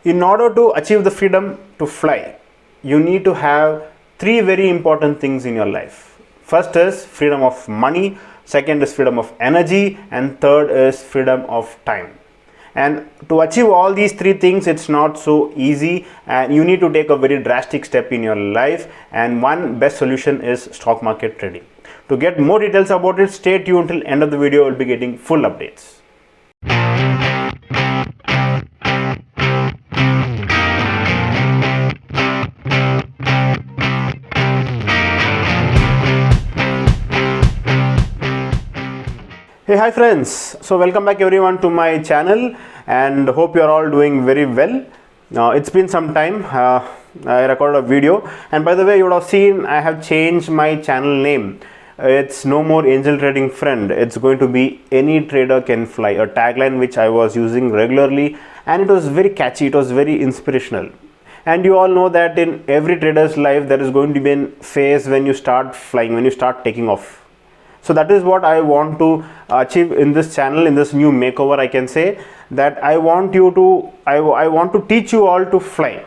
In order to achieve the freedom to fly, you need to have three very important things in your life. First is freedom of money, second is freedom of energy, and third is freedom of time. And to achieve all these three things, it's not so easy, and you need to take a very drastic step in your life, and one best solution is stock market trading. To get more details about it, stay tuned till end of the video. We'll be getting full updates. Hey, hi friends. So welcome back everyone to my channel, and hope you are all doing very well. It's been some time. I recorded a video, and by the way, you would have seen I have changed my channel name. It's no more Angel Trading Friend. It's going to be Any Trader Can Fly, a tagline which I was using regularly, and it was very catchy. It was very inspirational. And you all know that in every trader's life there is going to be a phase when you start flying, when you start taking off. So that is what I want to achieve in this channel, in this new makeover. I can say that I want to teach you all to fly.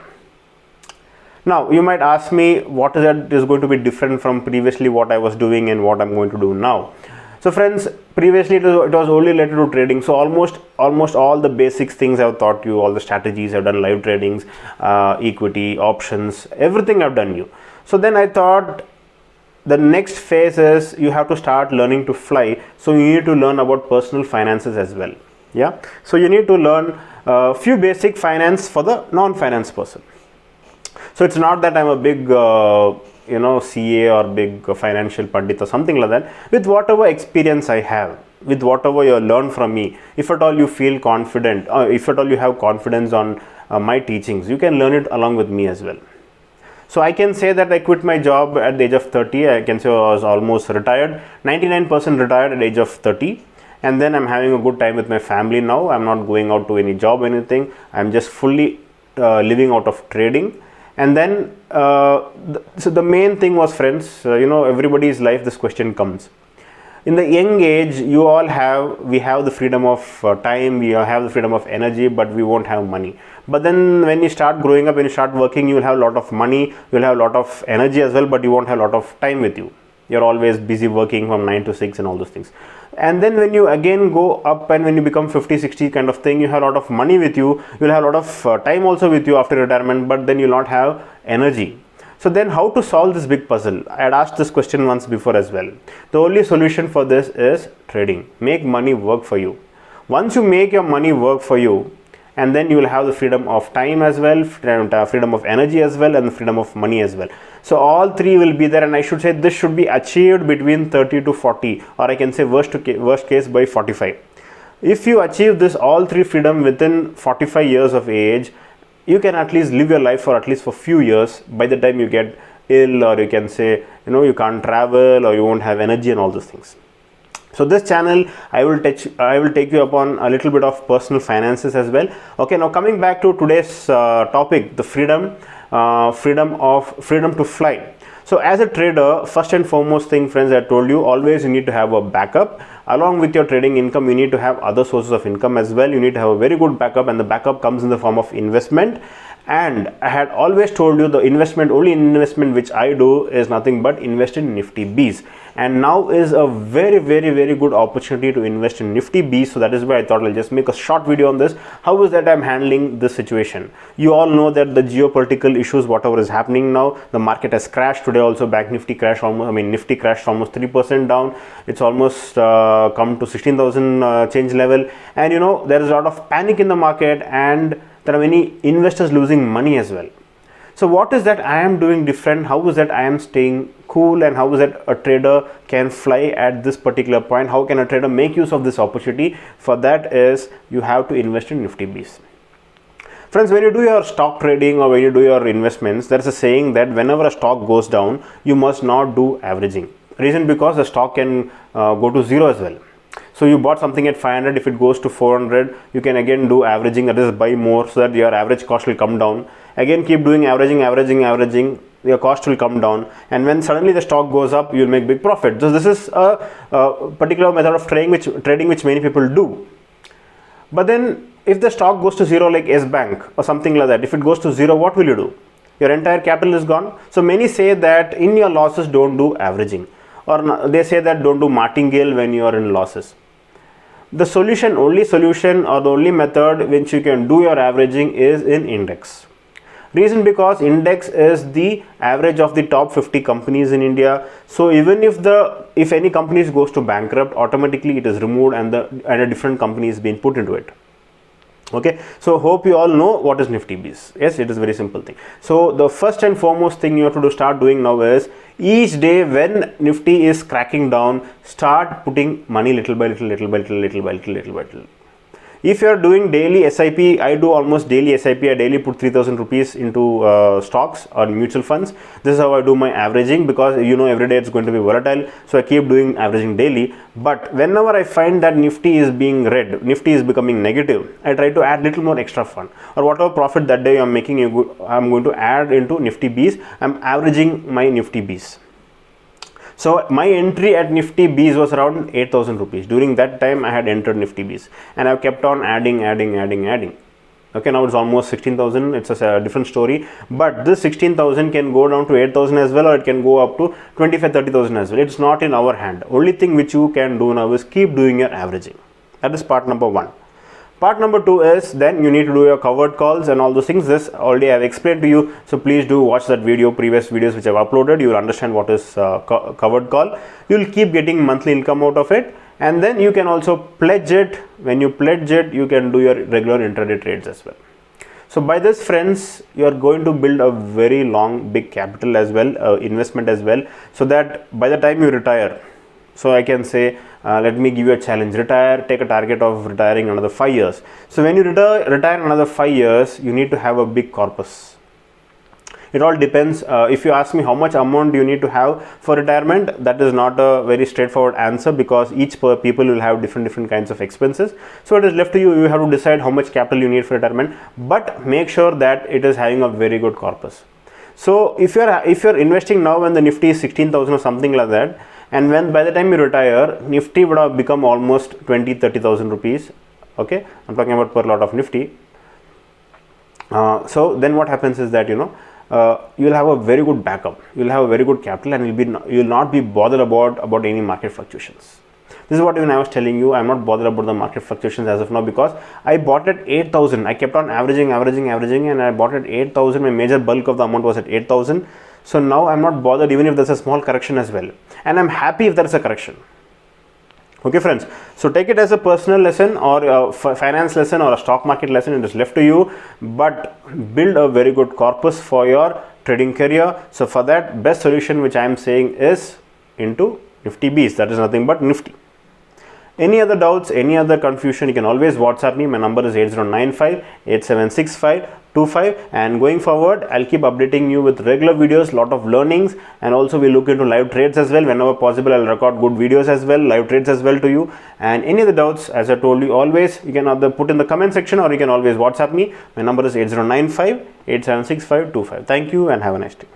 Now you might ask me, what is that is going to be different from previously what I was doing and what I'm going to do now. So friends, previously it was only related to trading. So almost all the basics things I've taught you, all the strategies I've done, live tradings, equity, options, everything I've done you. So then I thought, the next phase is you have to start learning to fly. So you need to learn about personal finances as well. Yeah. So you need to learn a few basic finance for the non-finance person. So it's not that I'm a big CA or big financial pandit or something like that. With whatever experience I have, with whatever you learn from me, if at all you feel confident, or if at all you have confidence on my teachings, you can learn it along with me as well. So I can say that I quit my job at the age of 30. I can say I was almost retired, 99% retired at the age of 30. And then I'm having a good time with my family now. I'm not going out to any job or anything. I'm just fully living out of trading. And then, so the main thing was, friends, everybody's life, this question comes. In the young age, we have the freedom of time, we have the freedom of energy, but we won't have money. But then when you start growing up, when you start working, you will have a lot of money, you will have a lot of energy as well, but you won't have a lot of time with you. You're always busy working from 9 to 6 and all those things. And then when you again go up and when you become 50, 60 kind of thing, you have a lot of money with you, you'll have a lot of time also with you after retirement, but then you'll not have energy. So then how to solve this big puzzle? I had asked this question once before as well. The only solution for this is trading. Make money work for you. Once you make your money work for you, and then you will have the freedom of time as well, freedom of energy as well, and the freedom of money as well. So all three will be there, and I should say this should be achieved between 30 to 40, or I can say worst case by 45. If you achieve this all three freedom within 45 years of age, you can at least live your life for at least for few years. By the time you get ill, or you can say you can't travel, or you won't have energy and all those things. So this channel, I will take you upon a little bit of personal finances as well. Okay, now coming back to today's topic, the freedom to fly. So as a trader, first and foremost thing, friends, I told you, always you need to have a backup. Along with your trading income, you need to have other sources of income as well. You need to have a very good backup, and the backup comes in the form of investment. And I had always told you the only investment which I do is nothing but invest in Nifty Bs. And now is a very, very, very good opportunity to invest in Nifty Bs. So that is why I thought I'll just make a short video on this. How is that I'm handling this situation? You all know that the geopolitical issues, whatever is happening now, the market has crashed today. Also, Nifty crashed almost 3% down. It's almost come to 16,000 change level. And there is a lot of panic in the market, and there are many investors losing money as well. So what is that I am doing different? How is that I am staying cool, and how is that a trader can fly at this particular point? How can a trader make use of this opportunity? For that is you have to invest in Nifty Bs. Friends, when you do your stock trading or when you do your investments, there is a saying that whenever a stock goes down, you must not do averaging. Reason because the stock can go to zero as well. So you bought something at 500, if it goes to 400, you can again do averaging, that is buy more, so that your average cost will come down. Again keep doing averaging, your cost will come down, and when suddenly the stock goes up, you will make big profit. So this is a particular method of trading which many people do. But then if the stock goes to zero, like S Bank or something like that, if it goes to zero, what will you do? Your entire capital is gone. So many say that in your losses don't do averaging, or they say that don't do martingale when you are in losses. The solution, only solution or the only method which you can do your averaging is in index. Reason because index is the average of the top 50 companies in India. So even if any companies goes to bankrupt, automatically it is removed and a different company is being put into it. Okay, so hope you all know what is Nifty Bees. Yes, it is very simple thing. So the first and foremost thing you have to start doing now is each day when Nifty is cracking down, start putting money little by little, little by little, little by little, little by little. If you are doing daily SIP, I do almost daily SIP. I daily put 3,000 rupees into stocks or mutual funds. This is how I do my averaging, because you know every day it's going to be volatile. So I keep doing averaging daily. But whenever I find that Nifty is being red, Nifty is becoming negative, I try to add little more extra fund, or whatever profit that day I'm making, I'm going to add into Nifty Bees. I'm averaging my Nifty Bees. So my entry at Nifty Bees was around 8,000 rupees. During that time I had entered Nifty Bees, and I've kept on adding. Okay, now it's almost 16,000. It's a different story, but this 16,000 can go down to 8,000 as well, or it can go up to 25-30,000 as well. It's not in our hand. Only thing which you can do now is keep doing your averaging. That is part number one. Part number two is then you need to do your covered calls and all those things. This already I have explained to you, so please do watch that video, previous videos which I have uploaded. You will understand what is covered call. You will keep getting monthly income out of it, and then you can also pledge it. When you pledge it, you can do your regular intraday trades as well. So by this, friends, you are going to build a very long big capital as well, investment as well, so that by the time you retire, so I can say, let me give you a challenge: retire, take a target of retiring another 5 years. So when you retire another 5 years, you need to have a big corpus. It all depends. If you ask me how much amount do you need to have for retirement, that is not a very straightforward answer, because each people will have different kinds of expenses. So it is left to you. You have to decide how much capital you need for retirement, but make sure that it is having a very good corpus. So if you're investing now when the Nifty is 16,000 or something like that, and when by the time you retire, Nifty would have become almost 20-30,000 rupees. Okay, I'm talking about per lot of Nifty. So then what happens is that, you know, you will have a very good backup, you will have a very good capital, and you will not be bothered about any market fluctuations. This is what even I was telling you. I'm not bothered about the market fluctuations as of now, because I bought at 8,000. I kept on averaging, and I bought at 8,000. My major bulk of the amount was at 8,000. So now I'm not bothered even if there's a small correction as well, and I'm happy if there is a correction. Okay, friends, so take it as a personal lesson or a finance lesson or a stock market lesson. It is left to you, but build a very good corpus for your trading career. So for that, best solution which I am saying is into Nifty Bees. That is nothing but Nifty. Any other doubts, any other confusion, you can always WhatsApp me. My number is 8095-876525, and going forward I'll keep updating you with regular videos, lot of learnings, and also we look into live trades as well. Whenever possible, I'll record good videos as well, live trades as well to you. And any other doubts, as I told you, always you can either put in the comment section, or you can always WhatsApp me. My number is 8095-876525. Thank you and have a nice day.